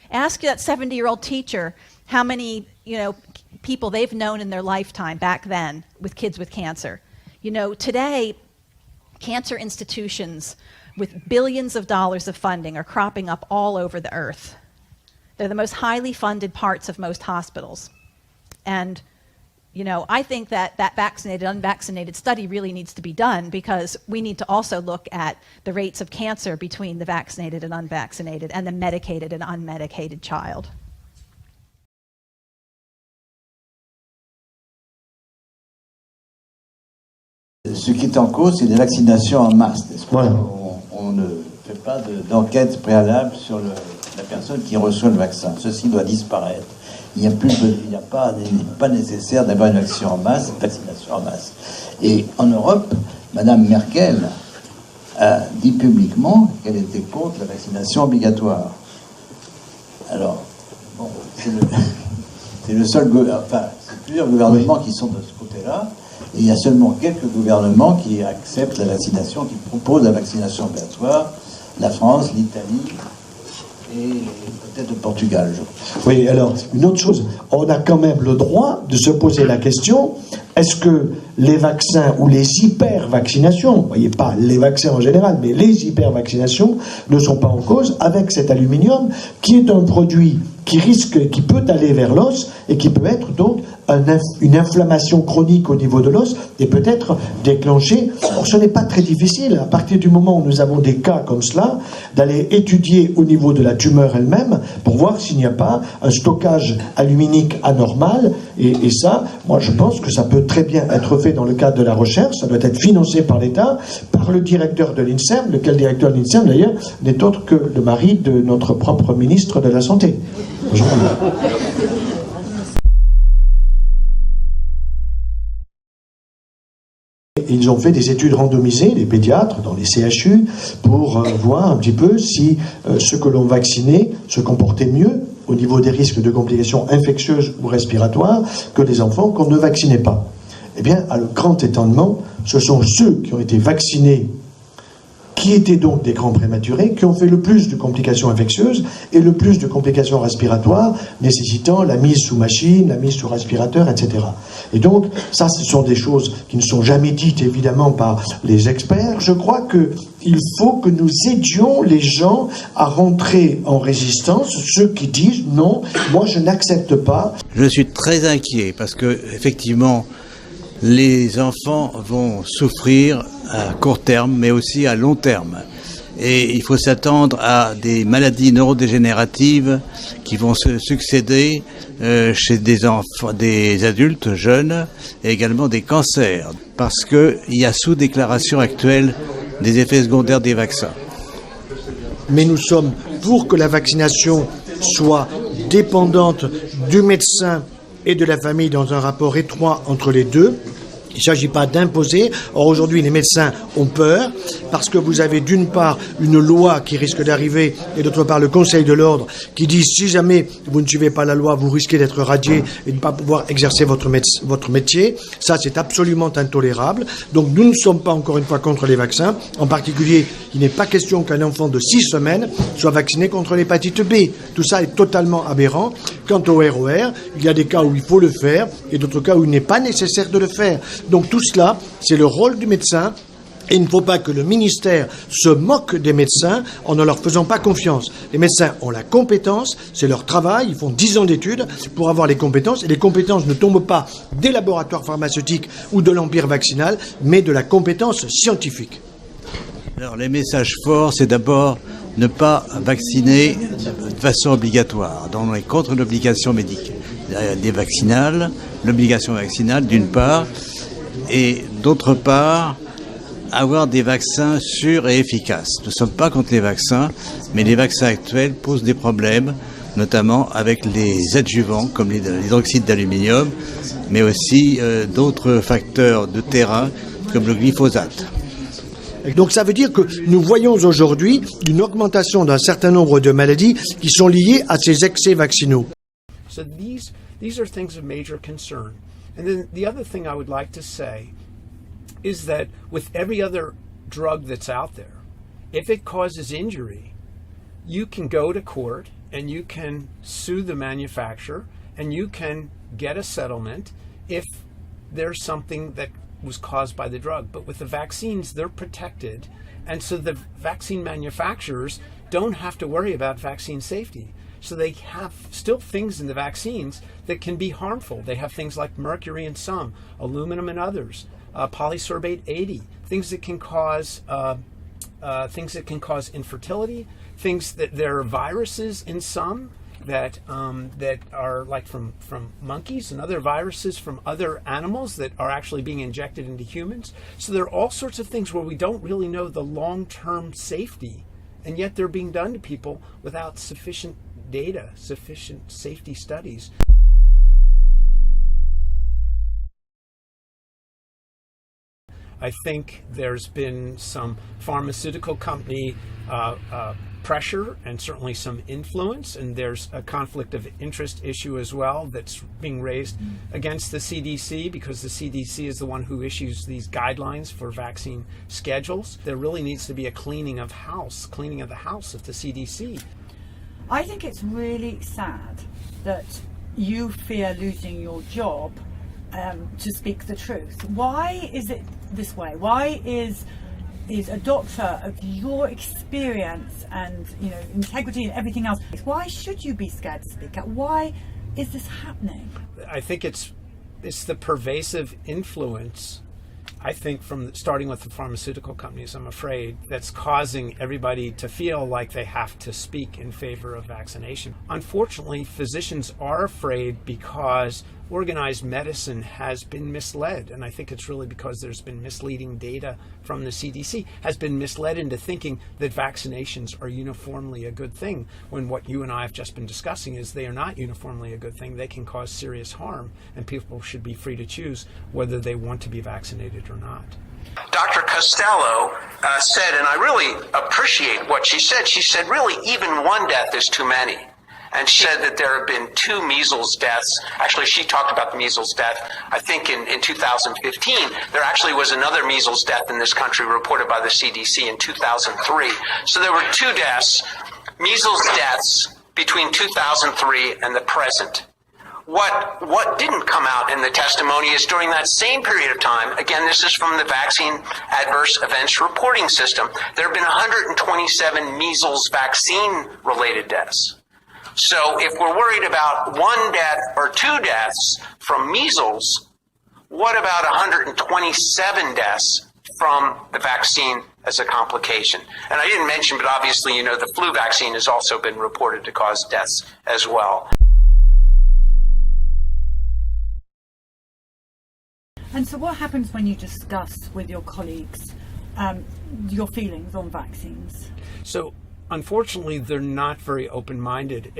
Ask that 70-year-old teacher how many, people they've known in their lifetime back then with kids with cancer. Today, cancer institutions with billions of dollars of funding are cropping up all over the earth. They're the most highly funded parts of most hospitals. And, I think that vaccinated, unvaccinated study really needs to be done, because we need to also look at the rates of cancer between the vaccinated and unvaccinated and the medicated and unmedicated child. Ce qui est en cause, c'est des vaccinations en masse, n'est-ce pas? On ne fait pas d'enquête préalable sur la personne qui reçoit le vaccin. Ceci doit disparaître. Il n'est pas nécessaire d'avoir une vaccination en masse. Et en Europe, Madame Merkel a dit publiquement qu'elle était contre la vaccination obligatoire. Alors, bon, c'est le seul c'est plusieurs gouvernements qui sont de ce côté-là. Et il y a seulement quelques gouvernements qui acceptent la vaccination, qui proposent la vaccination obligatoire, la France, l'Italie et peut-être le Portugal. Oui, alors, une autre chose, on a quand même le droit de se poser la question, est-ce que les vaccins ou les hyper-vaccinations, vous voyez pas les vaccins en général, mais les hyper-vaccinations ne sont pas en cause avec cet aluminium qui est un produit qui peut aller vers l'os et qui peut être donc une inflammation chronique au niveau de l'os et peut-être déclenchée. Or, ce n'est pas très difficile, à partir du moment où nous avons des cas comme cela, d'aller étudier au niveau de la tumeur elle-même pour voir s'il n'y a pas un stockage aluminique anormal. Et ça, moi je pense que ça peut très bien être fait dans le cadre de la recherche, ça doit être financé par l'État, par le directeur de l'INSERM, lequel directeur de l'INSERM d'ailleurs n'est autre que le mari de notre propre ministre de la Santé. Ils ont fait des études randomisées, les pédiatres, dans les CHU, pour voir un petit peu si ceux que l'on vaccinait se comportaient mieux au niveau des risques de complications infectieuses ou respiratoires que les enfants qu'on ne vaccinait pas. Eh bien, à le grand étonnement, ce sont ceux qui ont été vaccinés, qui étaient donc des grands prématurés, qui ont fait le plus de complications infectieuses et le plus de complications respiratoires, nécessitant la mise sous machine, la mise sous respirateur, etc. Et donc, ça, ce sont des choses qui ne sont jamais dites, évidemment, par les experts. Je crois qu'il faut que nous aidions les gens à rentrer en résistance, ceux qui disent « non, moi je n'accepte pas ». Je suis très inquiet parce que, effectivement, les enfants vont souffrir à court terme, mais aussi à long terme. Et il faut s'attendre à des maladies neurodégénératives qui vont se succéder chez des enfants, des adultes jeunes, et également des cancers, parce qu'il y a sous-déclaration actuelle des effets secondaires des vaccins. Mais nous sommes pour que la vaccination soit dépendante du médecin et de la famille dans un rapport étroit entre les deux. Il ne s'agit pas d'imposer. Or, aujourd'hui, les médecins ont peur parce que vous avez d'une part une loi qui risque d'arriver et d'autre part le Conseil de l'ordre qui dit si jamais vous ne suivez pas la loi, vous risquez d'être radié et de ne pas pouvoir exercer votre métier. Ça, c'est absolument intolérable. Donc, nous ne sommes pas encore une fois contre les vaccins. En particulier, il n'est pas question qu'un enfant de 6 semaines soit vacciné contre l'hépatite B. Tout ça est totalement aberrant. Quant au ROR, il y a des cas où il faut le faire et d'autres cas où il n'est pas nécessaire de le faire. Donc tout cela, c'est le rôle du médecin et il ne faut pas que le ministère se moque des médecins en ne leur faisant pas confiance. Les médecins ont la compétence, c'est leur travail, ils font 10 ans d'études pour avoir les compétences et les compétences ne tombent pas des laboratoires pharmaceutiques ou de l'empire vaccinal, mais de la compétence scientifique. Alors les messages forts, c'est d'abord ne pas vacciner de façon obligatoire. Donc on est contre l'obligation médicale des vaccinales, l'obligation vaccinale d'une part, et d'autre part, avoir des vaccins sûrs et efficaces. Nous ne sommes pas contre les vaccins, mais les vaccins actuels posent des problèmes, notamment avec les adjuvants, comme l'hydroxyde d'aluminium, mais aussi d'autres facteurs de terrain, comme le glyphosate. Donc ça veut dire que nous voyons aujourd'hui une augmentation d'un certain nombre de maladies qui sont liées à ces excès vaccinaux. So these are things of major concern. And then the other thing I would like to say is that with every other drug that's out there, if it causes injury, you can go to court and you can sue the manufacturer and you can get a settlement if there's something that was caused by the drug. But with the vaccines, they're protected. And so the vaccine manufacturers don't have to worry about vaccine safety. So they have still things in the vaccines that can be harmful. They have things like mercury in some, aluminum in others, polysorbate 80, things that can cause infertility, things that there are viruses in some that are like from monkeys and other viruses from other animals that are actually being injected into humans. So there are all sorts of things where we don't really know the long-term safety, and yet they're being done to people without sufficient data, sufficient safety studies. I think there's been some pharmaceutical company pressure and certainly some influence, and there's a conflict of interest issue as well that's being raised against the CDC, because the CDC is the one who issues these guidelines for vaccine schedules. There really needs to be a cleaning of the house at the CDC. I think it's really sad that you fear losing your job to speak the truth. Why is it this way? Why is a doctor of your experience and integrity and everything else, why should you be scared to speak out? Why is this happening? I think it's the pervasive influence, I think, from starting with the pharmaceutical companies, I'm afraid, that's causing everybody to feel like they have to speak in favor of vaccination. Unfortunately, physicians are afraid because organized medicine has been misled, and I think it's really because there's been misleading data from the CDC, has been misled into thinking that vaccinations are uniformly a good thing, when what you and I have just been discussing is they are not uniformly a good thing. They can cause serious harm, and people should be free to choose whether they want to be vaccinated or not. Dr. Costello said, and I really appreciate what she said, really even one death is too many. And she said that there have been 2 measles deaths. Actually, she talked about the measles death, I think, in 2015. There actually was another measles death in this country reported by the CDC in 2003. So there were 2 deaths, measles deaths, between 2003 and the present. What didn't come out in the testimony is during that same period of time, again, this is from the Vaccine Adverse Events Reporting System, there have been 127 measles vaccine-related deaths. So if we're worried about 1 death or 2 deaths from measles, What about 127 deaths from the vaccine as a complication? And I didn't mention, but obviously, you know, the flu vaccine has also been reported to cause deaths as well. And so what happens when you discuss with your colleagues your feelings on vaccines? So unfortunately, they're not very open-minded.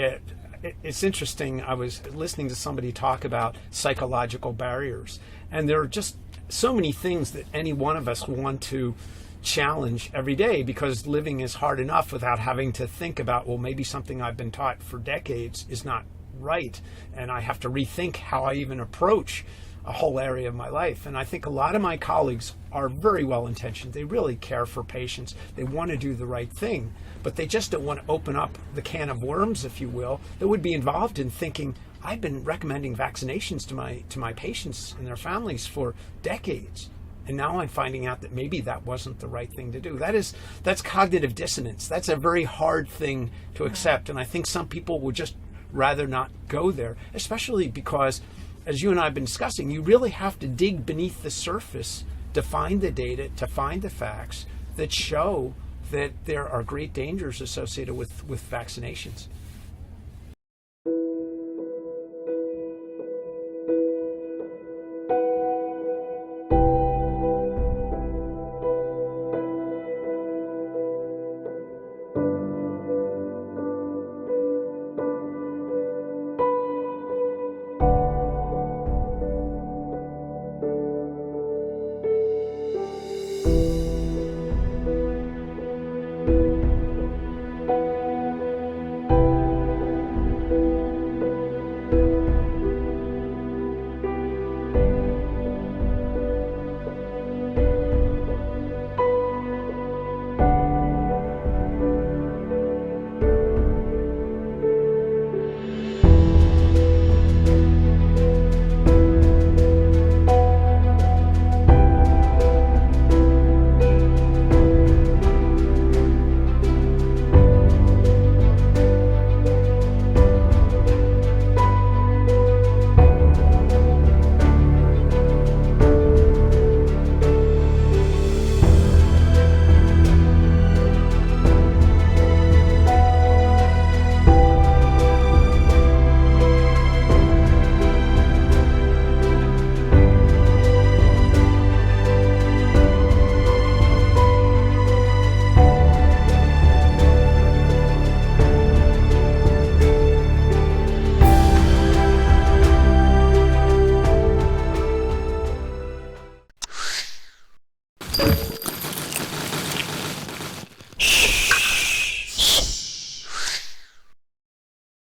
It's interesting, I was listening to somebody talk about psychological barriers, and there are just so many things that any one of us want to challenge every day, because living is hard enough without having to think about, well, maybe something I've been taught for decades is not right, and I have to rethink how I even approach a whole area of my life. And I think a lot of my colleagues are very well intentioned. They really care for patients. They want to do the right thing, but they just don't want to open up the can of worms, if you will, that would be involved in thinking, I've been recommending vaccinations to my patients and their families for decades, and now I'm finding out that maybe that wasn't the right thing to do. That's cognitive dissonance. That's a very hard thing to accept, and I think some people would just rather not go there, especially because, as you and I have been discussing, you really have to dig beneath the surface to find the data, to find the facts that show that there are great dangers associated with vaccinations.